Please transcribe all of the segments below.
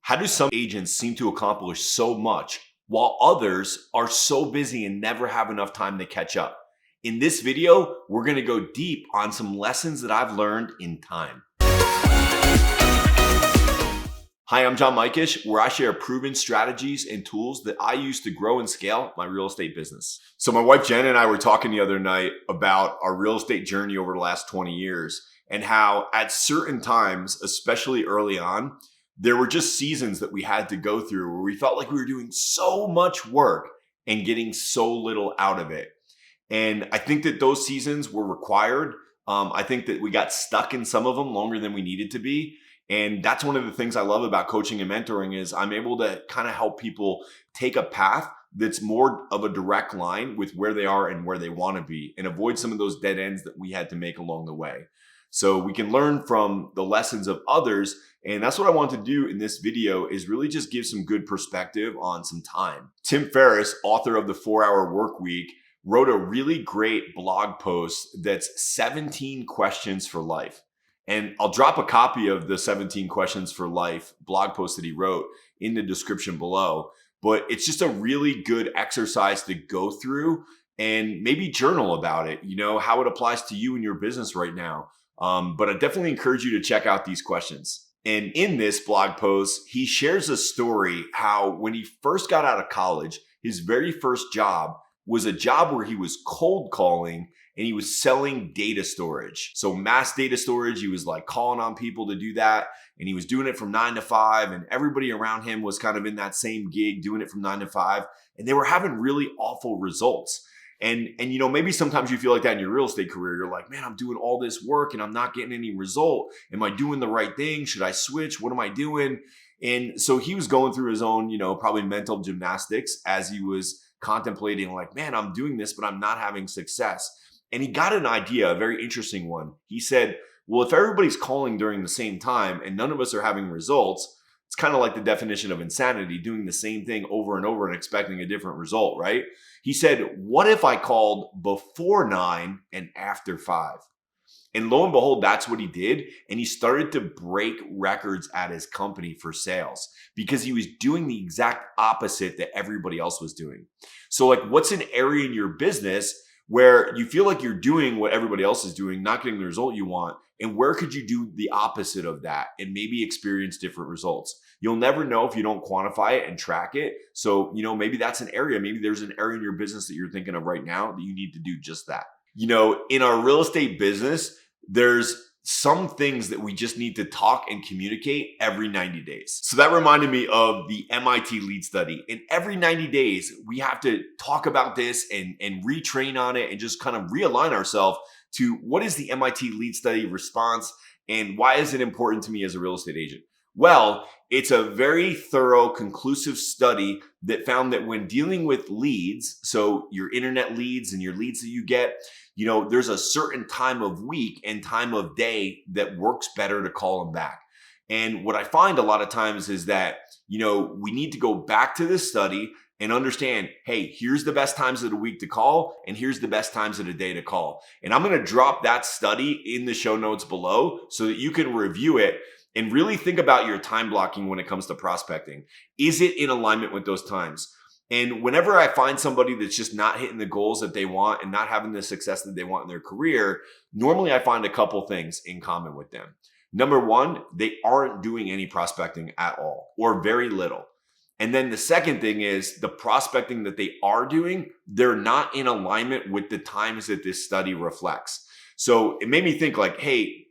How do some agents seem to accomplish so much while others are so busy and never have enough time to catch up? In this video, we're going to go deep on some lessons that I've learned in time. Hi, I'm Mikesh, where I share proven strategies and tools that I use to grow and scale my real estate business. So my wife Jen and I were talking the other night about our real estate journey over the last 20 years and how at certain times, especially early on, there were just seasons that we had to go through where we felt like we were doing so much work and getting so little out of it. And I think that those seasons were required. I think that we got stuck in some of them longer than we needed to be. And that's one of the things I love about coaching and mentoring is I'm able to kind of help people take a path that's more of a direct line with where they are and where they want to be and avoid some of those dead ends that we had to make along the way. So we can learn from the lessons of others. And that's what I want to do in this video is really just give some good perspective on some time. Tim Ferriss, author of the 4-Hour Work Week, wrote a really great blog post that's 17 questions for life. And I'll drop a copy of the 17 questions for life blog post that he wrote in the description below. But it's just a really good exercise to go through and maybe journal about it, how it applies to you and your business right now. But I definitely encourage you to check out these questions. And in this blog post, he shares a story how when he first got out of college, his very first job was a job where he was cold calling and he was selling data storage. So mass data storage, he was like calling on people to do that. And he was doing it from 9 to 5. And everybody around him was kind of in that same gig, doing it from 9 to 5. And they were having really awful results. And maybe sometimes you feel like that in your real estate career. You're like, man, I'm doing all this work and I'm not getting any result. Am I doing the right thing? Should I switch? What am I doing? And so he was going through his own, probably mental gymnastics as he was contemplating like, man, I'm doing this, but I'm not having success. And he got an idea, a very interesting one. He said, well, if everybody's calling during the same time and none of us are having results, it's kind of like the definition of insanity, doing the same thing over and over and expecting a different result, right? He said, what if I called before 9 and after 5? And lo and behold, that's what he did. And he started to break records at his company for sales because he was doing the exact opposite that everybody else was doing. So like, what's an area in your business where you feel like you're doing what everybody else is doing, not getting the result you want? And where could you do the opposite of that and maybe experience different results? You'll never know if you don't quantify it and track it. So, maybe that's an area. Maybe there's an area in your business that you're thinking of right now that you need to do just that. In our real estate business, there's some things that we just need to talk and communicate every 90 days. So that reminded me of the MIT lead study. And every 90 days, we have to talk about this and retrain on it and just kind of realign ourselves to what is the MIT lead study response and why is it important to me as a real estate agent? Well, it's a very thorough, conclusive study that found that when dealing with leads, so your internet leads and your leads that you get, there's a certain time of week and time of day that works better to call them back. And what I find a lot of times is that, we need to go back to this study and understand, hey, here's the best times of the week to call, and here's the best times of the day to call. And I'm going to drop that study in the show notes below so that you can review it and really think about your time blocking when it comes to prospecting. Is it in alignment with those times? And whenever I find somebody that's just not hitting the goals that they want and not having the success that they want in their career, normally I find a couple things in common with them. Number one, they aren't doing any prospecting at all or very little. And then the second thing is the prospecting that they are doing, they're not in alignment with the times that this study reflects. So it made me think like, hey,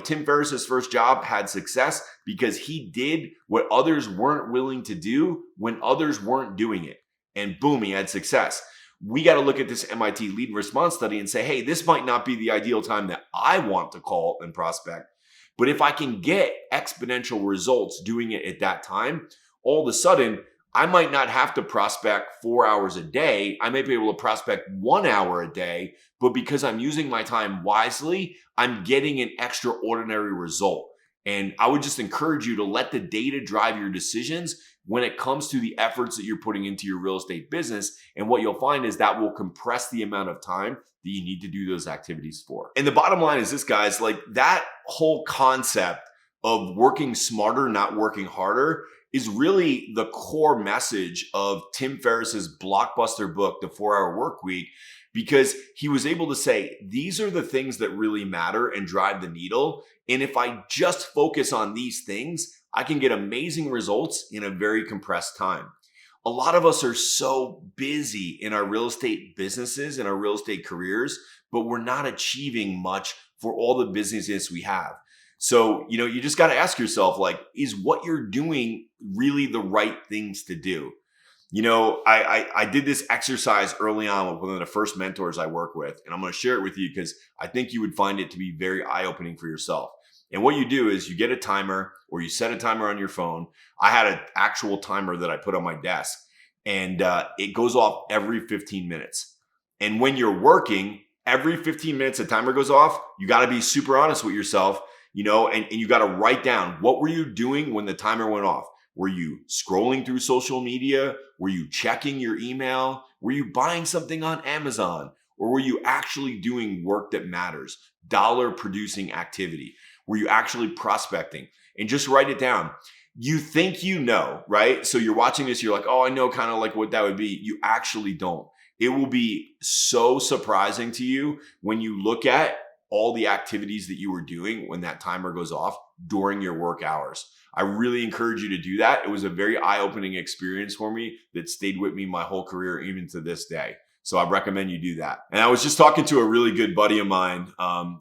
Tim Ferriss's first job had success because he did what others weren't willing to do when others weren't doing it. And boom, he had success. We got to look at this MIT lead response study and say, hey, this might not be the ideal time that I want to call and prospect. But if I can get exponential results doing it at that time, all of a sudden, I might not have to prospect 4 hours a day. I might be able to prospect 1 hour a day, but because I'm using my time wisely, I'm getting an extraordinary result. And I would just encourage you to let the data drive your decisions when it comes to the efforts that you're putting into your real estate business. And what you'll find is that will compress the amount of time that you need to do those activities for. And the bottom line is this, guys, like that whole concept of working smarter, not working harder, is really the core message of Tim Ferriss's blockbuster book, The 4-Hour Work Week, because he was able to say, these are the things that really matter and drive the needle. And if I just focus on these things, I can get amazing results in a very compressed time. A lot of us are so busy in our real estate businesses and our real estate careers, but we're not achieving much for all the businesses we have. So, you just got to ask yourself, like, is what you're doing really the right things to do? I did this exercise early on with one of the first mentors I work with, and I'm going to share it with you because I think you would find it to be very eye-opening for yourself. And what you do is you get a timer, or you set a timer on your phone. I had an actual timer that I put on my desk, and it goes off every 15 minutes. And when you're working, every 15 minutes a timer goes off. You got to be super honest with yourself, and you got to write down, what were you doing when the timer went off? Were you scrolling through social media? Were you checking your email? Were you buying something on Amazon? Or were you actually doing work that matters? Dollar producing activity? Were you actually prospecting? And just write it down. You think you know, right? So you're watching this, you're like, oh, I know kind of like what that would be. You actually don't. It will be so surprising to you when you look at all the activities that you were doing when that timer goes off during your work hours. I really encourage you to do that. It was a very eye-opening experience for me that stayed with me my whole career, even to this day. So I recommend you do that. And I was just talking to a really good buddy of mine.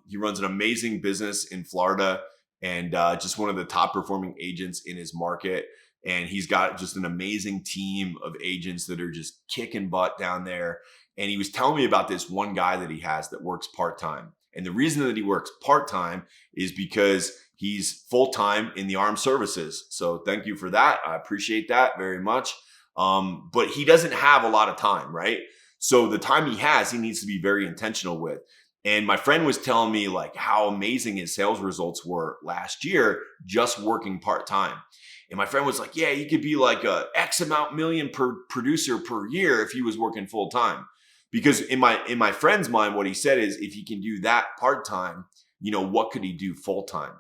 He runs an amazing business in Florida and just one of the top performing agents in his market. And he's got just an amazing team of agents that are just kicking butt down there. And he was telling me about this one guy that he has that works part-time. And the reason that he works part-time is because he's full-time in the armed services. So thank you for that. I appreciate that very much. But he doesn't have a lot of time, right? So the time he has, he needs to be very intentional with. And my friend was telling me like how amazing his sales results were last year, just working part-time. And my friend was like, yeah, he could be like a X amount million per producer per year if he was working full-time. Because in my friend's mind, what he said is, if he can do that part-time, what could he do full-time?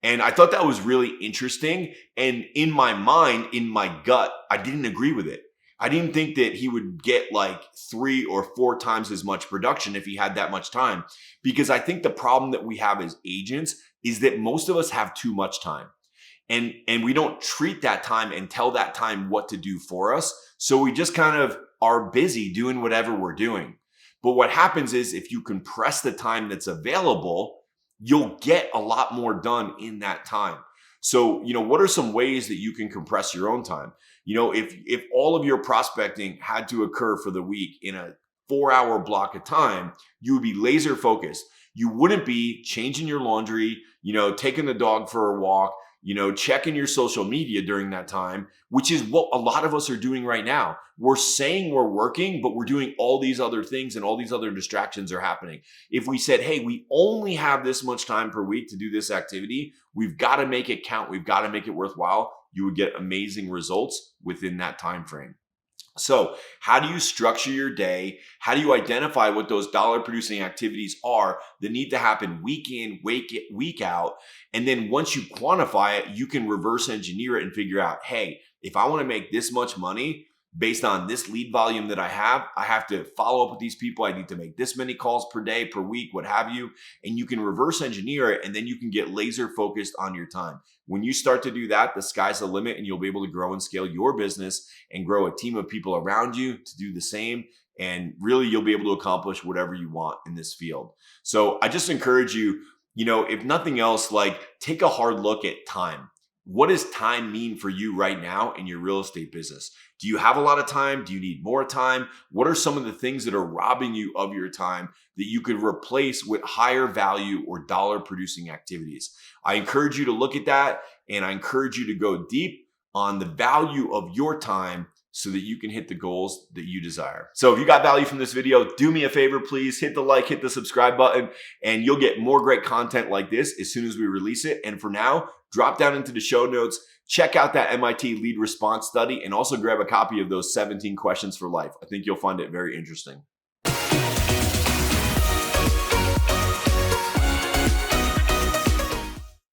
And I thought that was really interesting. And in my mind, in my gut, I didn't agree with it. I didn't think that he would get like 3 or 4 times as much production if he had that much time. Because I think the problem that we have as agents is that most of us have too much time. And we don't treat that time and tell that time what to do for us. So we just kind of are busy doing whatever we're doing. But what happens is, if you compress the time that's available, you'll get a lot more done in that time. So, what are some ways that you can compress your own time? If all of your prospecting had to occur for the week in a 4-hour block of time, you would be laser focused. You wouldn't be changing your laundry, taking the dog for a walk, checking your social media during that time, which is what a lot of us are doing right now. We're saying we're working, but we're doing all these other things and all these other distractions are happening. If we said, hey, we only have this much time per week to do this activity, we've got to make it count. We've got to make it worthwhile. You would get amazing results within that time frame. So how do you structure your day? How do you identify what those dollar producing activities are that need to happen week in, week out? And then once you quantify it, you can reverse engineer it and figure out, hey, if I want to make this much money based on this lead volume that I have to follow up with these people. I need to make this many calls per day, per week, what have you. And you can reverse engineer it, and then you can get laser focused on your time. When you start to do that, the sky's the limit, and you'll be able to grow and scale your business and grow a team of people around you to do the same. And really, you'll be able to accomplish whatever you want in this field. So I just encourage you, if nothing else, like take a hard look at time. What does time mean for you right now in your real estate business? Do you have a lot of time? Do you need more time? What are some of the things that are robbing you of your time that you could replace with higher value or dollar producing activities? I encourage you to look at that, and I encourage you to go deep on the value of your time so that you can hit the goals that you desire. So if you got value from this video, do me a favor, please hit the like, hit the subscribe button, and you'll get more great content like this as soon as we release it. And for now, drop down into the show notes, check out that MIT lead response study, and also grab a copy of those 17 questions for life. I think you'll find it very interesting.